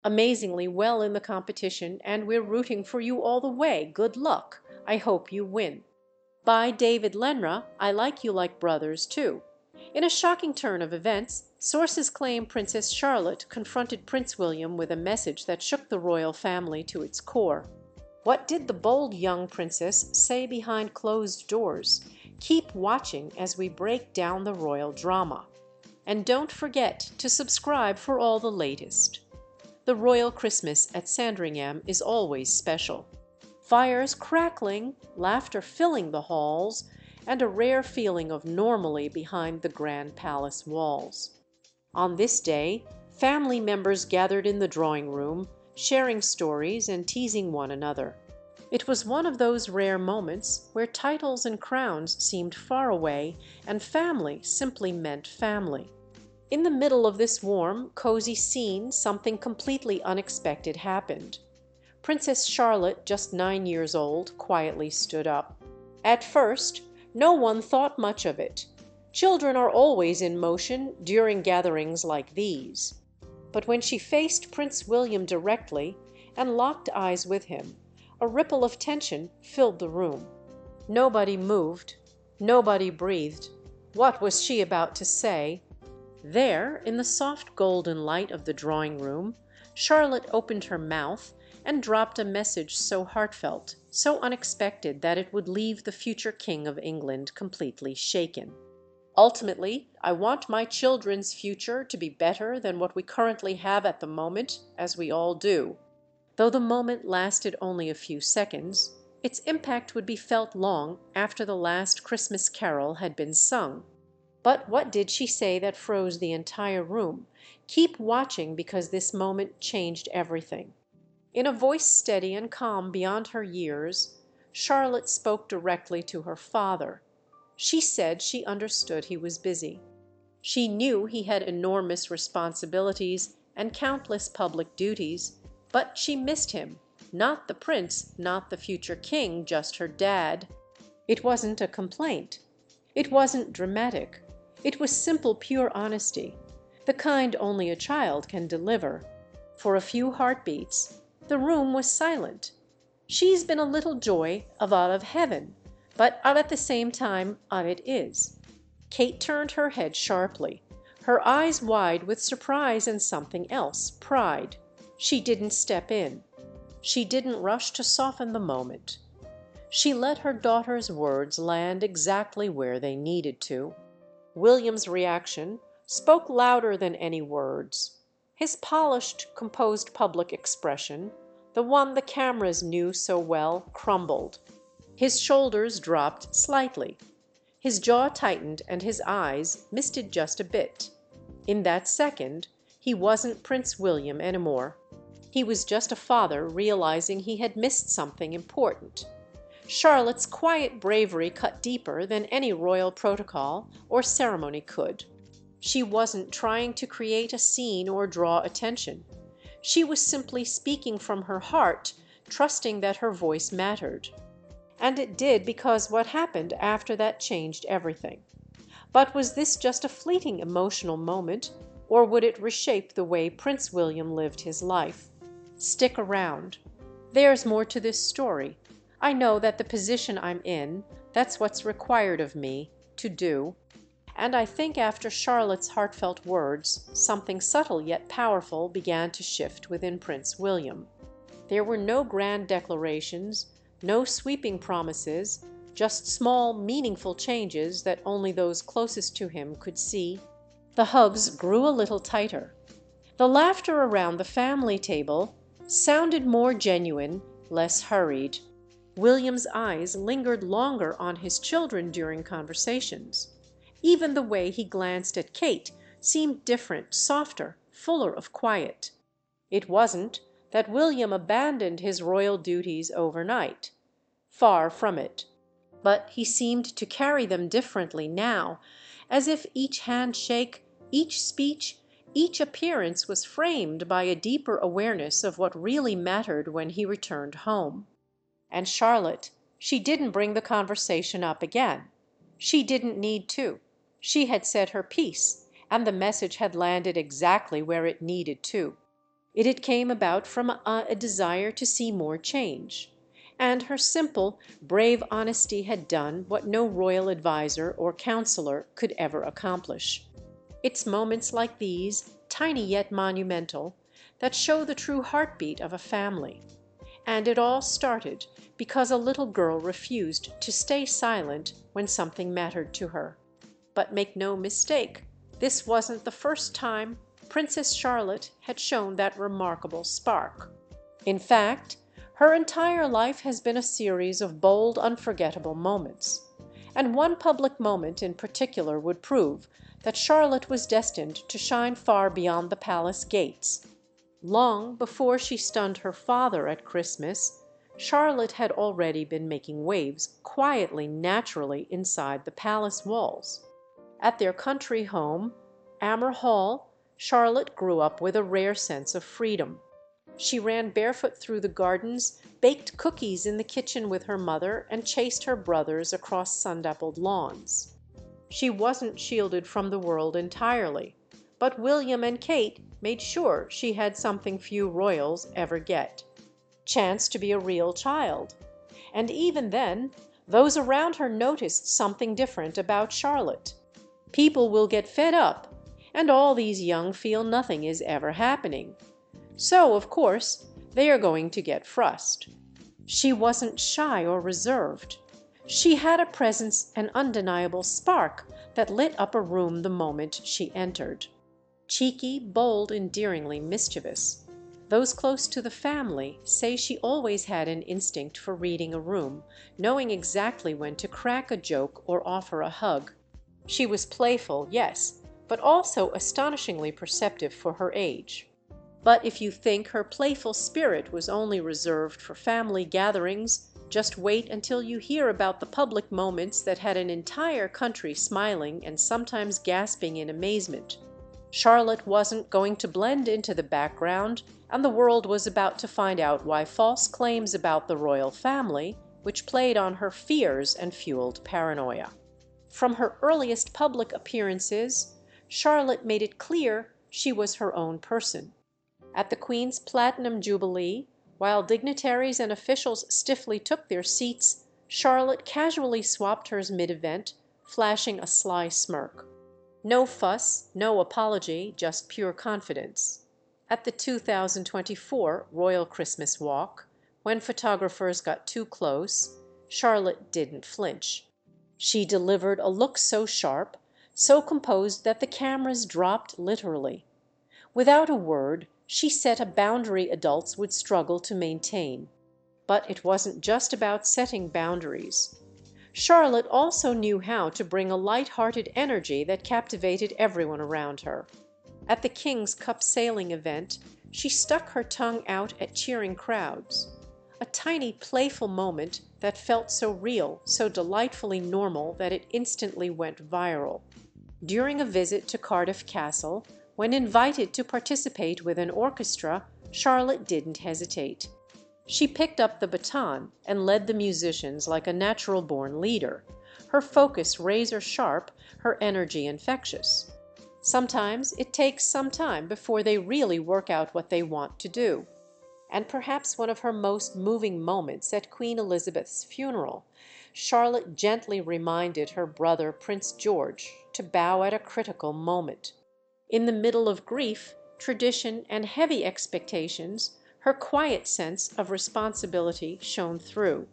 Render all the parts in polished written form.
amazingly well in the competition, and we're rooting for you all the way. Good luck. I hope you win. By David Lenra, I like you like brothers, too. In a shocking turn of events, sources claim Princess Charlotte confronted Prince William with a message that shook the royal family to its core. What did the bold young princess say behind closed doors? Keep watching as we break down the royal drama. And don't forget to subscribe for all the latest. The royal Christmas at Sandringham is always special. Fires crackling, laughter filling the halls, and a rare feeling of normalcy behind the grand palace walls. On this day, family members gathered in the drawing room, sharing stories and teasing one another. It was one of those rare moments where titles and crowns seemed far away and family simply meant family. In the middle of this warm, cozy scene, something completely unexpected happened. Princess Charlotte, just 9 years old, quietly stood up. At first, no one thought much of it. Children are always in motion during gatherings like these. But when she faced Prince William directly and locked eyes with him, a ripple of tension filled the room. Nobody moved. Nobody breathed. What was she about to say? There, in the soft golden light of the drawing room, Charlotte opened her mouth and dropped a message so heartfelt, so unexpected that it would leave the future King of England completely shaken. Ultimately, I want my children's future to be better than what we currently have at the moment, as we all do. Though the moment lasted only a few seconds, its impact would be felt long after the last Christmas carol had been sung. But what did she say that froze the entire room? Keep watching, because this moment changed everything. In a voice steady and calm beyond her years, Charlotte spoke directly to her father. She said she understood he was busy. She knew he had enormous responsibilities and countless public duties, but she missed him. Not the prince, not the future king, just her dad. It wasn't a complaint. It wasn't dramatic. It was simple, pure honesty, the kind only a child can deliver. For a few heartbeats, the room was silent. She's been a little joy of out of heaven, but out at the same time out it is. Kate turned her head sharply, her eyes wide with surprise and something else, pride. She didn't step in. She didn't rush to soften the moment. She let her daughter's words land exactly where they needed to. William's reaction spoke louder than any words. His polished, composed public expression, the one the cameras knew so well, crumbled. His shoulders dropped slightly. His jaw tightened and his eyes misted just a bit. In that second, he wasn't Prince William anymore. He was just a father realizing he had missed something important. Charlotte's quiet bravery cut deeper than any royal protocol or ceremony could. She wasn't trying to create a scene or draw attention. She was simply speaking from her heart, trusting that her voice mattered. And it did, because what happened after that changed everything. But was this just a fleeting emotional moment, or would it reshape the way Prince William lived his life? Stick around. There's more to this story. I know that the position I'm in, that's what's required of me to do. And I think after Charlotte's heartfelt words, something subtle yet powerful began to shift within Prince William. There were no grand declarations, no sweeping promises, just small, meaningful changes that only those closest to him could see. The hugs grew a little tighter. The laughter around the family table sounded more genuine, less hurried. William's eyes lingered longer on his children during conversations. Even the way he glanced at Kate seemed different, softer, fuller of quiet. It wasn't that William abandoned his royal duties overnight. Far from it. But he seemed to carry them differently now, as if each handshake, each speech, each appearance was framed by a deeper awareness of what really mattered when he returned home. And Charlotte, she didn't bring the conversation up again. She didn't need to. She had said her piece, and the message had landed exactly where it needed to. It came about from a desire to see more change. And her simple, brave honesty had done what no royal adviser or counselor could ever accomplish. It's moments like these, tiny yet monumental, that show the true heartbeat of a family. And it all started because a little girl refused to stay silent when something mattered to her. But make no mistake, this wasn't the first time Princess Charlotte had shown that remarkable spark. In fact, her entire life has been a series of bold, unforgettable moments. And one public moment in particular would prove that Charlotte was destined to shine far beyond the palace gates. Long before she stunned her father at Christmas, Charlotte had already been making waves quietly, naturally inside the palace walls. At their country home, Amer Hall, Charlotte grew up with a rare sense of freedom. She ran barefoot through the gardens, baked cookies in the kitchen with her mother, and chased her brothers across sun-dappled lawns. She wasn't shielded from the world entirely, but William and Kate made sure she had something few royals ever get: chance to be a real child. And even then, those around her noticed something different about Charlotte. People will get fed up, and all these young feel nothing is ever happening. So, of course, they are going to get frustrated. She wasn't shy or reserved. She had a presence, an undeniable spark that lit up a room the moment she entered. Cheeky, bold, endearingly mischievous. Those close to the family say she always had an instinct for reading a room, knowing exactly when to crack a joke or offer a hug. She was playful, yes, but also astonishingly perceptive for her age. But if you think her playful spirit was only reserved for family gatherings, just wait until you hear about the public moments that had an entire country smiling and sometimes gasping in amazement. Charlotte wasn't going to blend into the background, and the world was about to find out why false claims about the royal family, which played on her fears and fueled paranoia. From her earliest public appearances, Charlotte made it clear she was her own person. At the Queen's Platinum Jubilee, while dignitaries and officials stiffly took their seats, Charlotte casually swapped hers mid-event, flashing a sly smirk. No fuss, no apology, just pure confidence. At the 2024 Royal Christmas Walk, when photographers got too close, Charlotte didn't flinch. She delivered a look so sharp, so composed that the cameras dropped literally. Without a word, she set a boundary adults would struggle to maintain. But it wasn't just about setting boundaries. Charlotte also knew how to bring a light-hearted energy that captivated everyone around her. At the King's Cup sailing event, she stuck her tongue out at cheering crowds. A tiny playful moment that felt so real, so delightfully normal that it instantly went viral. During a visit to Cardiff Castle, when invited to participate with an orchestra, Charlotte didn't hesitate. She picked up the baton and led the musicians like a natural-born leader, her focus razor-sharp, her energy infectious. Sometimes it takes some time before they really work out what they want to do. And perhaps one of her most moving moments at Queen Elizabeth's funeral, Charlotte gently reminded her brother Prince George to bow at a critical moment. In the middle of grief, tradition, and heavy expectations, her quiet sense of responsibility shone through.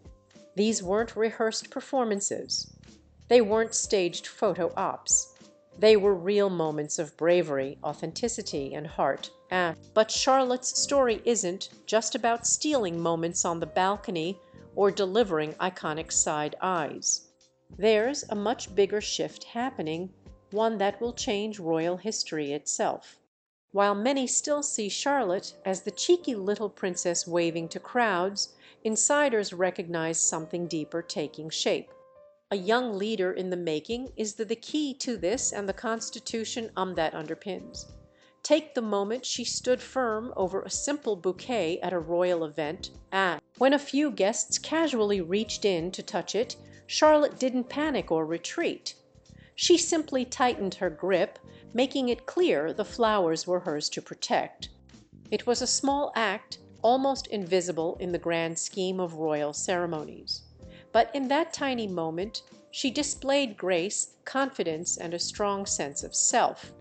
These weren't rehearsed performances. They weren't staged photo ops. They were real moments of bravery, authenticity, and heart. But Charlotte's story isn't just about stealing moments on the balcony or delivering iconic side eyes. There's a much bigger shift happening, one that will change royal history itself. While many still see Charlotte as the cheeky little princess waving to crowds, insiders recognize something deeper taking shape. A young leader in the making is the key to this and the constitution that underpins. Take the moment she stood firm over a simple bouquet at a royal event, and when a few guests casually reached in to touch it, Charlotte didn't panic or retreat. She simply tightened her grip, making it clear the flowers were hers to protect. It was a small act, almost invisible in the grand scheme of royal ceremonies. But in that tiny moment she displayed grace, confidence, and a strong sense of self.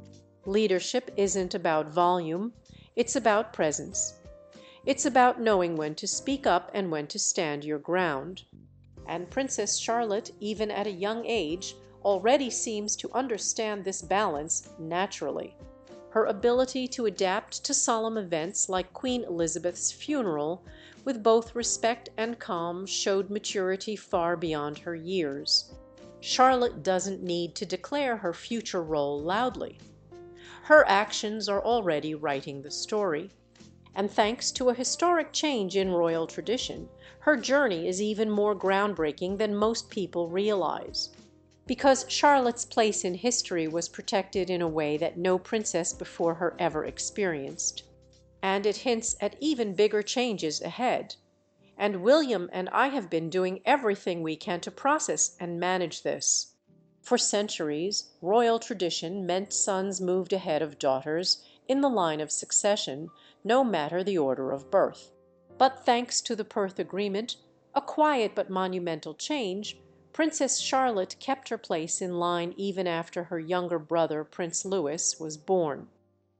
Leadership isn't about volume, it's about presence. It's about knowing when to speak up and when to stand your ground. And Princess Charlotte, even at a young age, already seems to understand this balance naturally. Her ability to adapt to solemn events like Queen Elizabeth's funeral with both respect and calm showed maturity far beyond her years. Charlotte doesn't need to declare her future role loudly. Her actions are already writing the story. And thanks to a historic change in royal tradition, her journey is even more groundbreaking than most people realize. Because Charlotte's place in history was protected in a way that no princess before her ever experienced. And it hints at even bigger changes ahead. And William and I have been doing everything we can to process and manage this. For centuries, royal tradition meant sons moved ahead of daughters in the line of succession, no matter the order of birth. But thanks to the Perth Agreement, a quiet but monumental change, Princess Charlotte kept her place in line even after her younger brother, Prince Louis, was born.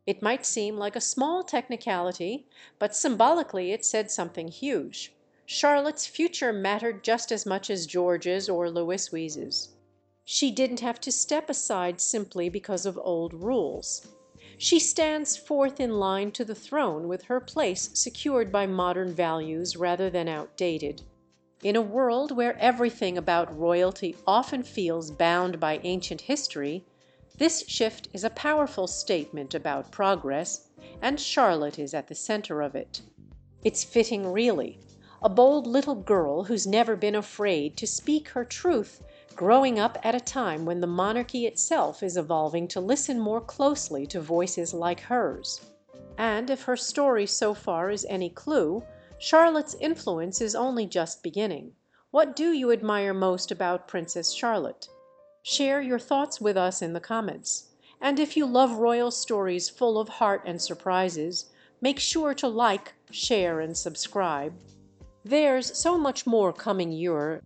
It might seem like a small technicality, but symbolically it said something huge. Charlotte's future mattered just as much as George's or Louis's. She didn't have to step aside simply because of old rules. She stands fourth in line to the throne with her place secured by modern values rather than outdated. In a world where everything about royalty often feels bound by ancient history, this shift is a powerful statement about progress, and Charlotte is at the center of it. It's fitting, really. A bold little girl who's never been afraid to speak her truth, growing up at a time when the monarchy itself is evolving to listen more closely to voices like hers. And if her story so far is any clue, Charlotte's influence is only just beginning. What do you admire most about Princess Charlotte? Share your thoughts with us in the comments. And if you love royal stories full of heart and surprises, make sure to like, share, and subscribe. There's so much more coming your